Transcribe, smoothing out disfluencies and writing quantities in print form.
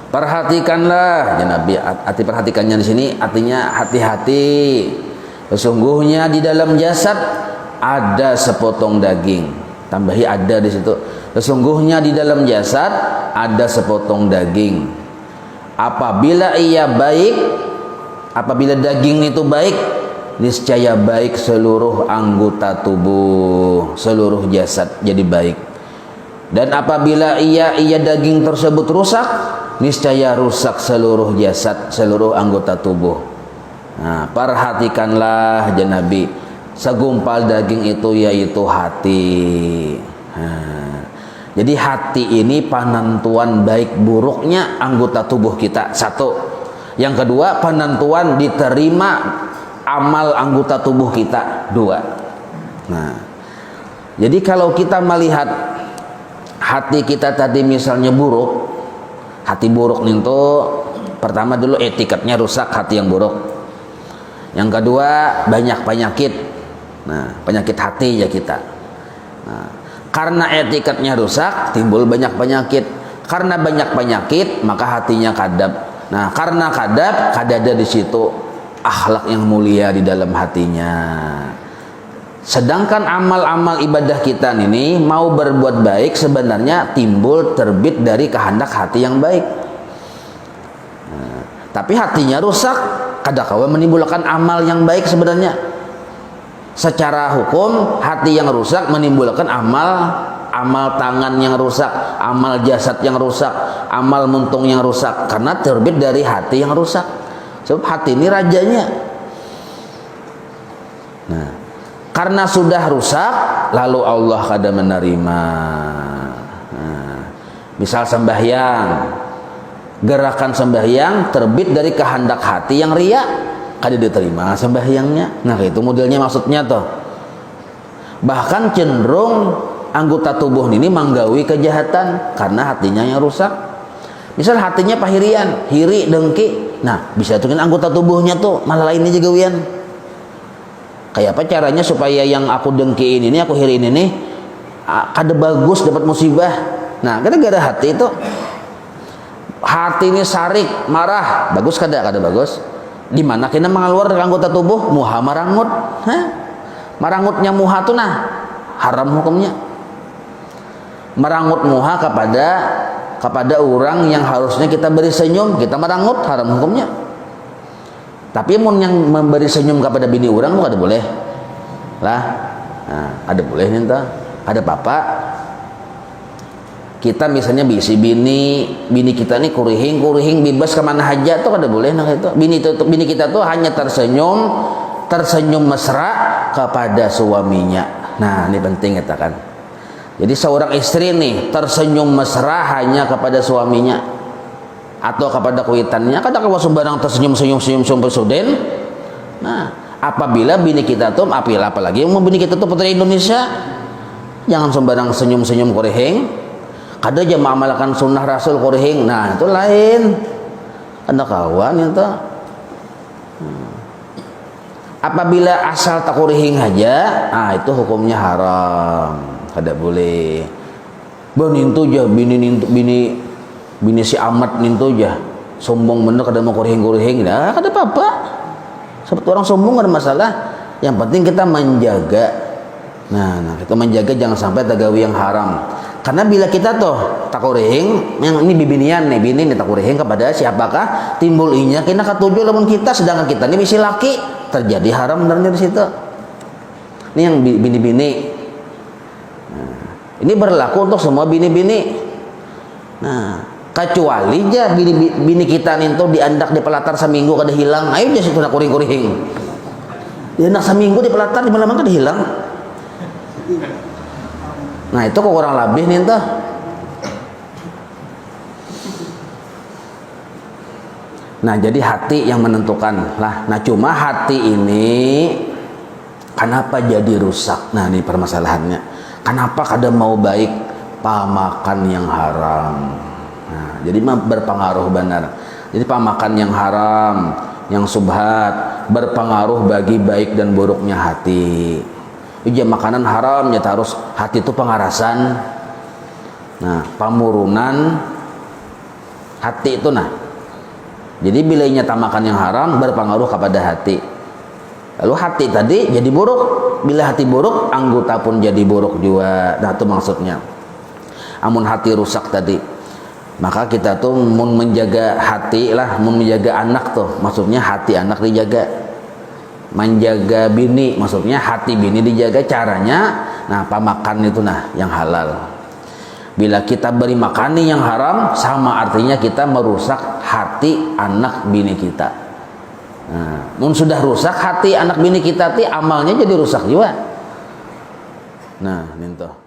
Perhatikanlah, ya Nabi. Arti perhatikannya di sini artinya hati-hati. Sesungguhnya di dalam jasad ada sepotong daging. Tambahi ada di situ. Sesungguhnya di dalam jasad ada sepotong daging. Apabila ia baik, apabila daging itu baik, niscaya baik seluruh anggota tubuh, seluruh jasad jadi baik. Dan apabila ia daging tersebut rusak, niscaya rusak seluruh jasad, seluruh anggota tubuh. Nah, perhatikanlah ya Nabi, segumpal daging itu yaitu hati. Nah, jadi hati ini penentuan baik buruknya anggota tubuh kita. Satu. Yang kedua, penentuan diterima amal anggota tubuh kita. Dua. Nah, jadi kalau kita melihat hati kita tadi misalnya buruk, hati buruk itu pertama dulu etikatnya rusak, hati yang buruk. Yang kedua banyak penyakit. Nah, penyakit hati ya kita. Nah, karena etikatnya rusak timbul banyak penyakit. Karena banyak penyakit maka hatinya kadab. Nah, karena kadab ada di situ akhlak yang mulia di dalam hatinya. Sedangkan amal-amal ibadah kita ini mau berbuat baik sebenarnya timbul terbit dari kehendak hati yang baik. Nah, tapi hatinya rusak, kadang-kadang menimbulkan amal yang baik sebenarnya. Secara hukum hati yang rusak menimbulkan amal tangan yang rusak, amal jasad yang rusak, amal muntung yang rusak karena terbit dari hati yang rusak. Sebab hati ini rajanya. Nah, karena sudah rusak, lalu Allah kada menerima. Nah, misal sembahyang, gerakan sembahyang terbit dari kehendak hati yang riya, kada diterima sembahyangnya. Nah, itu modelnya maksudnya toh. Bahkan cenderung anggota tubuh ini menggawi kejahatan karena hatinya yang rusak. Misal hatinya pahirian, hiri, dengki. Nah, bisa tuh kan anggota tubuhnya tuh malah lainnya juga gawian. Kayak apa caranya supaya yang aku dengkiin ini, aku hiriin ini kada bagus dapat musibah. Nah, gara-gara hati itu, hati ini sarik, marah, bagus kada bagus. Di mana kena mengeluar dari anggota tubuh? Muha marangut. Hah? Marangutnya muha tuh nah haram hukumnya. Merangut muha kepada orang yang harusnya kita beri senyum, kita merangut, haram hukumnya. Tapi mun yang memberi senyum kepada bini orang tuh ada boleh lah. Nah, ada boleh nih entah. Ada papa. Kita misalnya bisi bini kita nih kurihing bebas kemana aja tuh ada boleh nah itu. Bini kita tuh hanya tersenyum mesra kepada suaminya. Nah, ini penting kita kan. Jadi seorang istri nih tersenyum mesra hanya kepada suaminya atau kepada kuitannya, kadang-kadang sembarang tersenyum presiden. Nah, apabila bini kita tuh apalagi mau bini kita tuh putri Indonesia, jangan sembarang senyum koreheng. Kada aja mengamalkan sunnah Rasul koreheng. Nah, itu lain. Anda kawan itu. Apabila asal tak koreheng aja, itu hukumnya haram. Kada boleh. Benintu aja bini si amat nintu aja sombong bener kada mau korehing nah kada apa-apa. Sebab orang sombong ada masalah, yang penting kita menjaga. Nah kita menjaga jangan sampai tagawi yang haram. Karena bila kita tuh tak korehing, yang ini bibinian nih bini nih tak korehing kepada siapakah timbul inya kena katujuh lamun kita, sedangkan kita ini bisi laki, terjadi haram benernya di situ. Ini yang bini-bini. Nah, ini berlaku untuk semua bini-bini. Nah, kecuali aja bini kita nih tuh diandak di pelatar seminggu kada hilang, ayo aja situ nak kuring-kuring. Diandak seminggu di pelatar di malam kada hilang. Nah, itu kok kurang lebih nih tuh. Nah, jadi hati yang menentukan lah. Nah, cuma hati ini kenapa jadi rusak? Nah, ini permasalahannya. Kenapa kada mau baik? Pamakan yang haram. Nah, jadi berpengaruh benar. Jadi pamakan yang haram, yang subhat berpengaruh bagi baik dan buruknya hati. Ujian makanan haram ya harus hati itu pengarasan. Nah, pamurunan hati itu nah. Jadi bila nyatamakan yang haram berpengaruh kepada hati. Lalu hati tadi jadi buruk. Bila hati buruk, anggota pun jadi buruk juga. Nah itu maksudnya. Amun hati rusak tadi, maka kita tuh mun menjaga hati lah, mun menjaga anak tuh, maksudnya hati anak dijaga. Menjaga bini, maksudnya hati bini dijaga. Caranya, nah pamakan itu nah yang halal. Bila kita beri makani yang haram, sama artinya kita merusak hati anak bini kita. Nah, mun sudah rusak hati anak bini kita, amalnya jadi rusak juga. Nah, ninto.